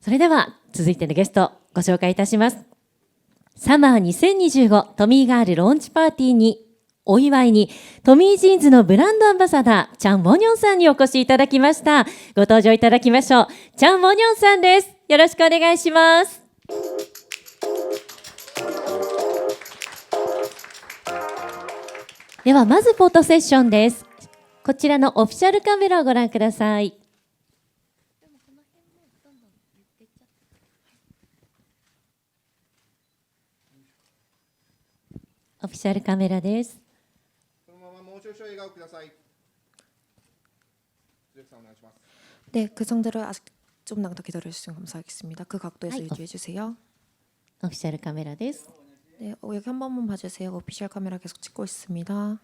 それでは続いてのゲストご紹介いたします。サマー2025トミーガールローンチパーティーにお祝いにトミージーンズのブランドアンバサダーチャン・ウォニョンさんにお越しいただきました。ご登場いただきましょう。チャン・ウォニョンさんです。よろしくお願いします。ではまずフォトセッションです。こちらのオフィシャルカメラをご覧ください。オフィシャルカメラです。そのままもう少々笑顔ください。鈴木さんお願いします。 네, 그 상태로 아직 좀만 더 기다려주시면 감사하겠습니다. 그 각도에서 유지해 주세요. オフィシャルカメラです。 네, 여기 한 번만 봐주세요. 오피셜 카메라 계속 찍고 있습니다.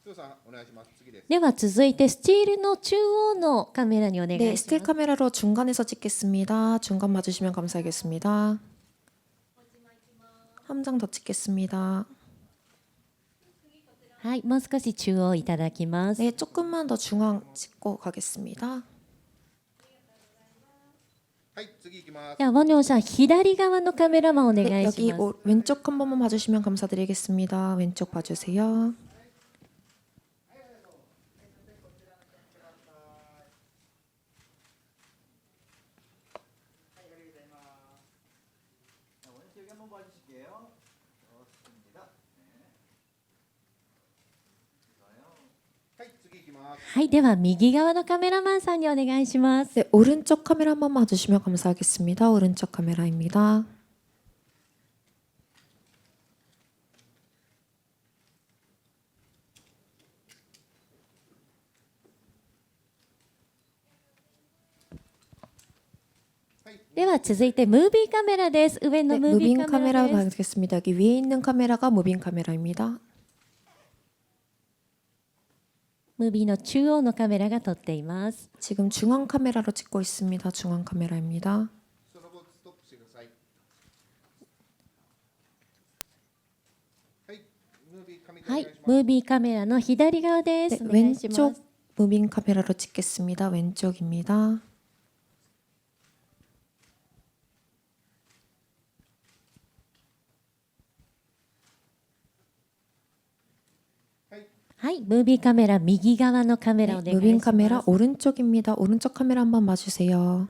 鈴さんお願いします。次です。では続いてスチールの中央のカメラにお願いしま 네, す。 스틸 카메라로 중간에서 찍겠습니다. 중간 봐주시면 감사하겠습니다. 한 장 더 찍겠습니다. はい、もう少し中央いただきます。 네, 조금만 더 중앙 찍고 가겠습니다. はい、次行きます。ではウォニョンさん左側のカメラマンお願 네, いし 여기 ます。 왼쪽 한 번만 봐주시면 감사드리겠습니다. 왼쪽 봐주세요. 네. はい、では右側のカメラマンさんにお願いします。 네, 오른쪽 카메라 한 번만 봐주시면 감사하겠습니다. 오른쪽 카메라입니다. 네. では続いてムービーカメラです。上の 네, ムービー 무빙 カメラ 카메라 です。 봐주겠습니다. 여기 위에 있는 카메라가 무빙 카메라입니다. ムービーの中央のカメラが撮っています。 지금 중앙 카메라로 찍고 있습니다. 중앙 카메라입니다. その後ストップしてください。はい、ムービーカメラおはい願いし、ます。ムービーカメラの左側で 네, す。お願いします。 왼쪽 무빙 카메라로 찍겠습니다. 왼쪽입니다. はい、はい、ムービーカメラ右側のカメラ 네, お願いし 무빙 ます。 카메라 오른쪽입니다. 오른쪽 카메라 한번 봐주세요.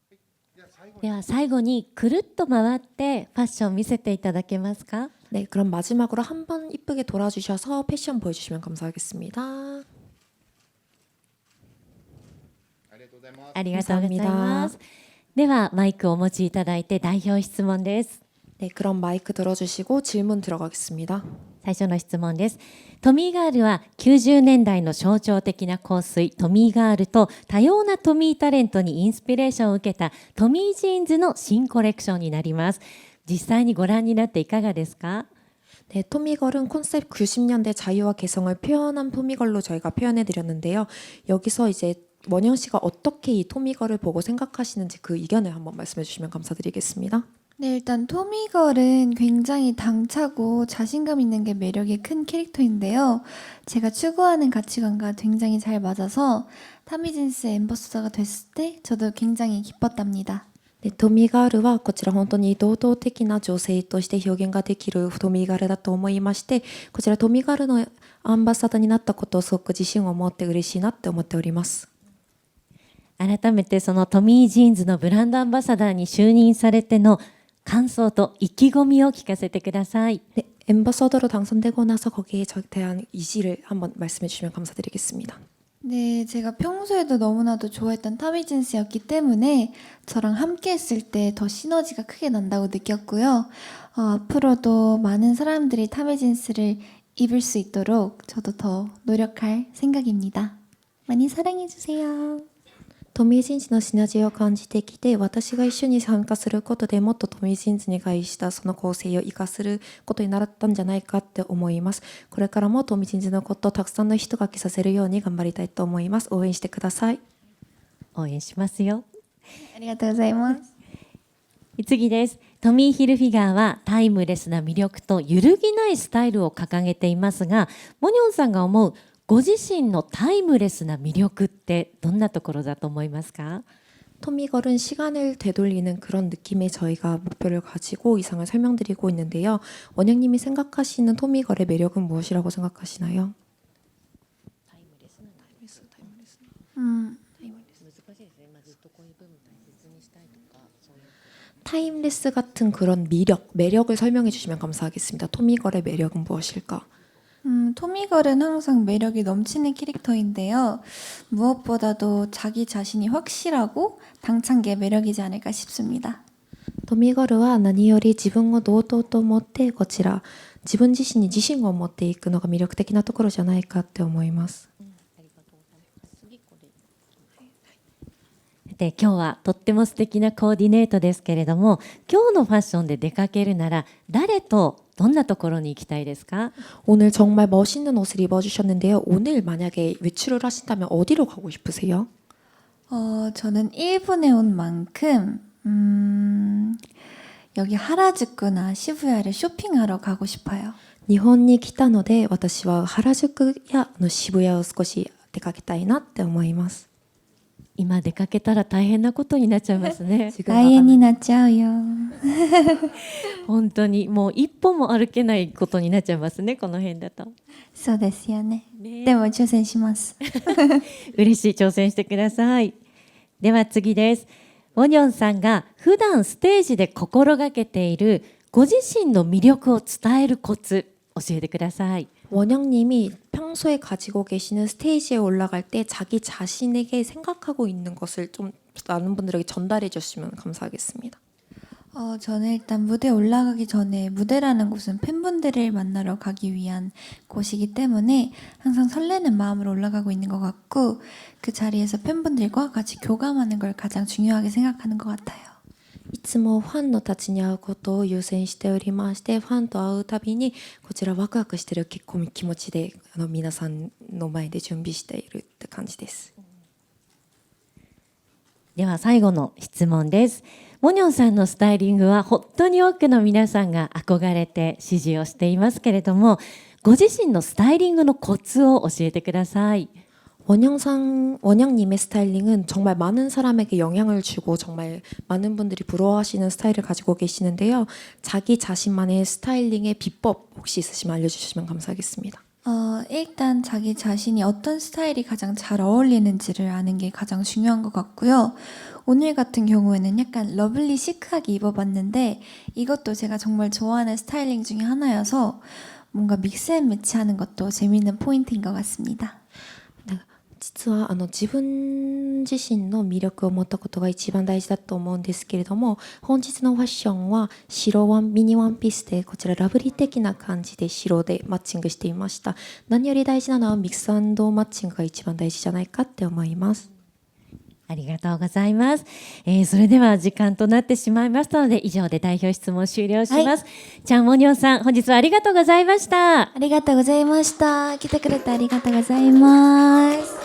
네, では最後にくるっと回ってファッション見せていただけますか。 네, 그럼 마지막으로 한번 이쁘게 돌아주셔서 패션 보여주시면 감사하겠습니다. ありがとうございます。ありがとうございます。ではマイクをお持ちいただいて代表質問です。 네, 그럼 마이크 들어주시고 질문 들어가겠습니다. 最初の質問です。トミーガールは90年代の象徴的な香水トミーガールと多様なトミータレントにインスピレーションを受けたトミージーンズの新コレクションになります。実際にご覧になっていかがですか。 네, 토미걸은 콘셉트 90년대 자유와 개성을 표현한 토미걸로 저희가 표현해 드렸는데요. 여기서 이제 원영 씨가 어떻게 이 토미걸을 보고 생각하시는지 그 의견을 한번 말씀해 주시면 감사드리겠습니다. 네, 일단 토미걸은 굉장히 당차고 자신감 있는 게 매력의 큰 캐릭터인데요. 제가 추구하는 가치관과 굉장히 잘 맞아서 타미진스 앰버서더가 됐을 때 저도 굉장히 기뻤답니다. 네, 토미가르와 こちら本当に堂々的な女性として表現ができるトミガルだと思いまして、こちらトミガルのアンバサダーになったことをすごく自信を持って嬉しいなって思っております。改めてそのトミージーンズのブランドアンバサダーに就任されての感想と意気込みを聞かせてください。 네, 앰버서더로 당선되고 나서 거기에 저에 대한 이지를 한번 말씀해 주시면 감사드리겠습니다. 네, 제가 평소에도 너무나도 좋아했던 타미진스였기 때문에 저랑 함께 했을 때 더 시너지가 크게 난다고 느꼈고요. 앞으로도 많은 사람들이 타미진스를 입을 수 있도록 저도 더 노력할 생각입니다. 많이 사랑해주세요. トミージーンズのシナジーを感じてきて、私が一緒に参加することでもっとトミージーンズに対したその構成を生かすることになったんじゃないかって思います。これからもトミージーンズのことをたくさんの人が着させるように頑張りたいと思います。応援してください。応援しますよ。ありがとうございます。次です。トミー・ヒルフィガーはタイムレスな魅力と揺るぎないスタイルを掲げていますが、モニョンさんが思うご自身のタイムレスな魅力ってどんなところだと思いますか？ 토미걸은 시간을 되돌리는 그런 느낌의 저희가 목표를 가지고 이상을 설명드리고 있는데요. 원영님이 생각하시는 토미걸의 매력은 무엇이라고 생각하시나요? 타임레스 같은 그런 매력을 설명해 주시면 감사하겠습니다. 토미걸의 매력은 무엇일까? 토미걸은 항상 매력이 넘치는 캐릭터인데요. 무엇보다도 자기 자신이 확실하고 당찬 게 매력이지 않을까 싶습니다. 토미걸은 何より自分を堂々と持ってこちら自分自身に自信を持っていくのが魅力的なところじゃないかって思います。で今日はとっても素敵なコーディネートですけれども、今日のファッションで出かけるなら誰とどんなところに行きたいですか？ 오늘 정말 멋있는 옷을 입어주셨는데요. 오늘 만약에 외출을 하신다면 어디로 가고 싶으세요? 저는 일본에 온 만큼 여기 하라주쿠나 시부야를 쇼핑하러 가고 싶어요. 日本に来たので私は原宿や渋谷を少し出かけたいなって思います。今出かけたら大変なことになっちゃいますね。大変になっちゃうよ。本当にもう一歩も歩けないことになっちゃいますね、この辺だと。そうですよね。ねでも挑戦します。嬉しい、挑戦してください。では次です。ウォニョンさんが普段ステージで心がけているご自身の魅力を伝えるコツ教えてください。 원영님이 평소에 가지고 계시는 스테이지에 올라갈 때 자기 자신에게 생각하고 있는 것을 좀 많은 분들에게 전달해 주시면 감사하겠습니다. 저는 일단 무대에 올라가기 전에 무대라는 곳은 팬분들을 만나러 가기 위한 곳이기 때문에 항상 설레는 마음으로 올라가고 있는 것 같고 그 자리에서 팬분들과 같이 교감하는 걸 가장 중요하게 생각하는 것 같아요. いつもファンのたちに会うことを優先しておりまして、ファンと会うたびにこちらワクワクしてる気持ちで皆さんの前で準備しているって感じです。では最後の質問です。モニョンさんのスタイリングは本当に多くの皆さんが憧れて支持をしていますけれども、ご自身のスタイリングのコツを教えてください。 원영님의 스타일링은 정말 많은 사람에게 영향을 주고 정말 많은 분들이 부러워하시는 스타일을 가지고 계시는데요. 자기 자신만의 스타일링의 비법 혹시 있으시면 알려주시면 감사하겠습니다. 일단 자기 자신이 어떤 스타일이 가장 잘 어울리는지를 아는 게 가장 중요한 것 같고요. 오늘 같은 경우에는 약간 러블리 시크하게 입어봤는데 이것도 제가 정말 좋아하는 스타일링 중에 하나여서 뭔가 믹스앤매치하는 것도 재미있는 포인트인 것 같습니다. 実は自分自身の魅力を持ったことが一番大事だと思うんですけれども、本日のファッションは白ミニワンピースでこちらラブリー的な感じで白でマッチングしていました。何より大事なのはミックス&マッチングが一番大事じゃないかって思います。ありがとうございます。それでは時間となってしまいましたので以上で代表質問終了します。チャン・モニョンさん、本日はありがとうございました。ありがとうございました。来てくれてありがとうございます。